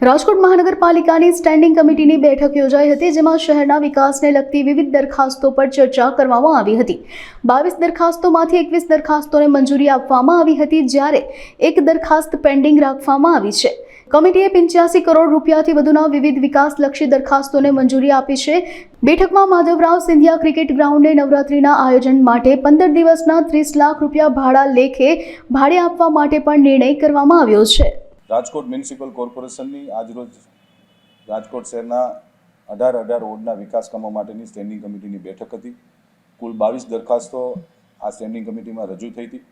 રાજકોટ મહાનગરપાલિકાની સ્ટેન્ડિંગ કમિટીની બેઠક યોજાઈ હતી, જેમાં શહેરના વિકાસને લગતી વિવિધ દરખાસ્તો પર ચર્ચા કરવામાં આવી હતી। 22 દરખાસ્તોમાંથી 21 દરખાસ્તોને મંજૂરી આપવામાં આવી હતી, જ્યારે એક દરખાસ્ત પેન્ડિંગ રાખવામાં આવી છે। કમિટીએ 85 કરોડ રૂપિયાથી વધુના વિવિધ વિકાસલક્ષી દરખાસ્તોને મંજૂરી આપી છે। બેઠકમાં માધવરાવ સિંધિયા ક્રિકેટ ગ્રાઉન્ડને નવરાત્રિના આયોજન માટે 15 દિવસના 30 લાખ રૂપિયા ભાડા લેખે ભાડે આપવા માટે પણ નિર્ણય કરવામાં આવ્યો છે। રાજકોટ મ્યુનિસિપલ કોર્પોરેશનની આજરોજ રાજકોટ શહેરના 18 વોર્ડના વિકાસ કામો માટેની સ્ટેન્ડિંગ કમિટીની બેઠક હતી। કુલ 22 દરખાસ્તો આ સ્ટેન્ડિંગ કમિટીમાં રજૂ થઈ હતી।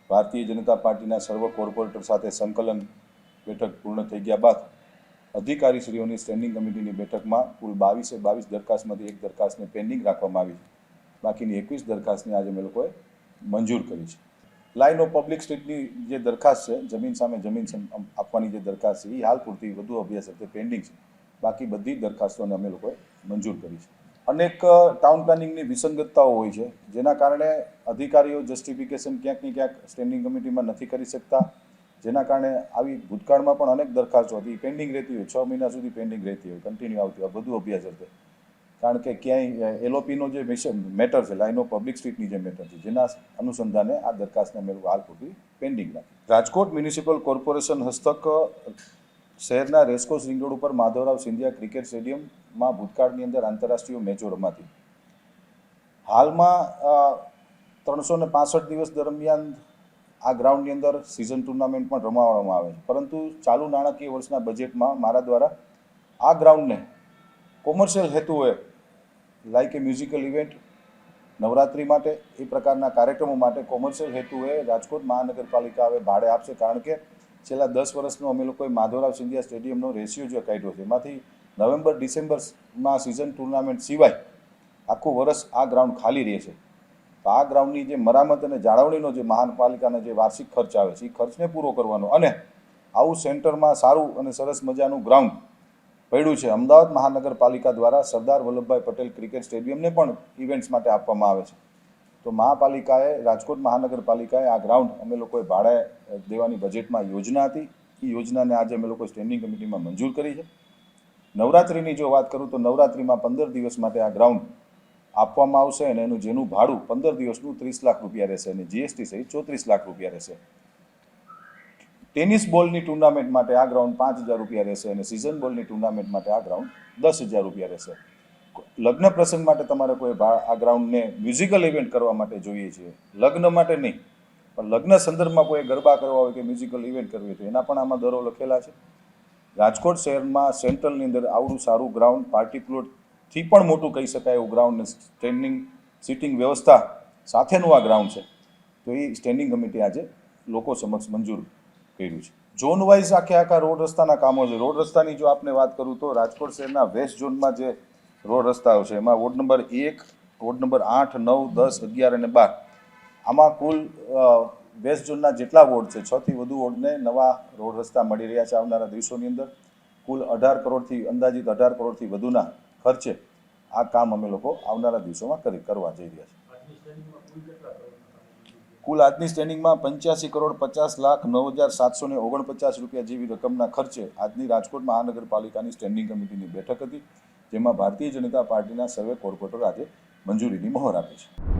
ભારતીય જનતા પાર્ટીના સર્વ કોર્પોરેટર સાથે સંકલન બેઠક પૂર્ણ થઈ ગયા બાદ અધિકારીશ્રીઓની સ્ટેન્ડિંગ કમિટીની બેઠકમાં કુલ 22 દરખાસ્તમાંથી એક દરખાસ્તને પેન્ડિંગ રાખવામાં આવી છે। બાકીની 21 દરખાસ્તને આજે અમે લોકોએ મંજૂર કરી છે। લાઇન ઓફ પબ્લિક સ્ટ્રીટની જે દરખાસ્ત છે, જમીન સામે જમીન આપવાની જે દરખાસ્ત છે, એ હાલ પૂરતી વધુ અભ્યાસ અર્થે પેન્ડિંગ છે। બાકી બધી દરખાસ્તોને અમે લોકોએ મંજૂર કરી છે। અનેક ટાઉન પ્લાનિંગની વિસંગતતાઓ હોય છે, જેના કારણે અધિકારીઓ જસ્ટિફિકેશન ક્યાંક ને ક્યાંક સ્ટેન્ડિંગ કમિટીમાં નથી કરી શકતા, જેના કારણે આવી ભૂતકાળમાં પણ અનેક દરખાસ્તો હતી પેન્ડિંગ રહેતી હોય, 6 મહિના સુધી પેન્ડિંગ રહેતી હોય, કન્ટિન્યુ આવતી હોય, બધું અભ્યાસ અર્થે। કારણ કે ક્યાંય એલઓપીનો જે મેટર છે, લાઇન ઓફ પબ્લિક સ્ટ્રીટની જે મેટર છે, જેના અનુસંધાને આ દરખાસ્તને અમે હાલ પૂરતી પેન્ડિંગ રાખી। રાજકોટ મ્યુનિસિપલ કોર્પોરેશન હસ્તક શહેરના રેસકોર્સ રિંગ રોડ ઉપર માધવરાવ સિંધિયા ક્રિકેટ સ્ટેડિયમમાં ભૂતકાળની અંદર આંતરરાષ્ટ્રીય મેચો રમાતી। હાલમાં 365 દિવસ દરમિયાન આ ગ્રાઉન્ડની અંદર સિઝન ટુર્નામેન્ટ પણ રમાડવામાં આવે છે, પરંતુ ચાલુ નાણાકીય વર્ષના બજેટમાં મારા દ્વારા આ ગ્રાઉન્ડને કોમર્શિયલ હેતુએ લાઇક એ મ્યુઝિકલ ઇવેન્ટ, નવરાત્રિ માટે એ પ્રકારના કાર્યક્રમો માટે કોમર્શિયલ હેતુએ રાજકોટ મહાનગરપાલિકા હવે ભાડે આપશે। કારણ કે છેલ્લા 10 વર્ષનો અમે લોકોએ માધવરાવ સિંધિયા સ્ટેડિયમનો રેશિયો જે કાઢ્યો છે, એમાંથી નવેમ્બર ડિસેમ્બરમાં સિઝન ટુર્નામેન્ટ સિવાય આખું વર્ષ આ ગ્રાઉન્ડ ખાલી રહે છે। તો આ ગ્રાઉન્ડની જે મરામત અને જાળવણીનો જે મહાનગરપાલિકાનો જે વાર્ષિક ખર્ચ આવે છે, એ ખર્ચને પૂરો કરવાનો અને આવું સેન્ટરમાં સારું અને સરસ મજાનું ગ્રાઉન્ડ પડ્યું છે અમદાવાદ મહાનગરપાલિકા દ્વારા સરદાર વલ્લભભાઈ પટેલ ક્રિકેટ સ્ટેડિયમને પણ ઇવેન્ટ્સ માટે આપવામાં આવે છે। તો મહાપાલિકાએ, રાજકોટ મહાનગરપાલિકાએ આ ગ્રાઉન્ડ અમે લોકોએ ભાડે દેવાની બજેટમાં યોજના હતી, એ યોજનાને આજે અમે લોકો સ્ટેન્ડિંગ કમિટીમાં મંજૂર કરી છે। નવરાત્રિની જો વાત કરું તો નવરાત્રિમાં 15 દિવસ માટે આ ગ્રાઉન્ડ આપવામાં આવશે અને એનું જેનું ભાડું 15 દિવસનું 30 લાખ રૂપિયા રહેશે અને જીએસટી સહિત 34 લાખ રૂપિયા રહેશે। ટેનિસ બોલની ટુર્નામેન્ટ માટે આ ગ્રાઉન્ડ 5,000 રૂપિયા રહેશે અને સિઝન બોલની ટુર્નામેન્ટ માટે આ ગ્રાઉન્ડ 10,000 રૂપિયા રહેશે। લગ્ન પ્રસંગ માટે તમારે કોઈ આ ગ્રાઉન્ડને મ્યુઝિકલ ઇવેન્ટ કરવા માટે જોઈએ છે, લગ્ન માટે નહીં, પણ લગ્ન સંદર્ભમાં કોઈ ગરબા કરવા હોય કે મ્યુઝિકલ ઇવેન્ટ કરવી હોય તો એના પણ આમાં દરો લખેલા છે। રાજકોટ શહેરમાં સેન્ટ્રલની અંદર આવડું સારું ગ્રાઉન્ડ, પાર્ટી પ્લોટથી પણ મોટું કહી શકાય એવું ગ્રાઉન્ડ, સ્ટેન્ડિંગ સિટિંગ વ્યવસ્થા સાથેનું આ ગ્રાઉન્ડ છે। તો એ સ્ટેન્ડિંગ કમિટી આજે લોકો સમક્ષ મંજૂર કર્યું છે। ઝોન વાઇઝ આખા રોડ રસ્તાના કામો છે। રોડ રસ્તાની જો આપણે વાત કરું તો રાજકોટ શહેરના વેસ્ટ ઝોનમાં જે રોડ રસ્તાઓ છે, એમાં વોર્ડ નંબર 1, વોર્ડ નંબર 8, 9, 10, 11 અને 12, આમાં કુલ વેસ્ટ ઝોનના જેટલા વોર્ડ છે, 6થી વધુ વોર્ડને નવા રોડ રસ્તા મળી રહ્યા છે આવનારા દિવસોની અંદર। કુલ 18 કરોડથી અંદાજિત 18 કરોડથી વધુના ખર્ચે આ કામ અમે લોકો આવનારા દિવસોમાં કરવા જઈ રહ્યા છીએ। કુલ આજની સ્ટેન્ડિંગમાં 85 કરોડ 50 લાખ 9,749 રૂપિયા જેવી રકમના ખર્ચે આજની રાજકોટ મહાનગરપાલિકાની સ્ટેન્ડિંગ કમિટીની બેઠક હતી, જેમાં ભારતીય જનતા પાર્ટીના સર્વે કોર્પોરેટર આજે મંજૂરીની મહોર આપી છે।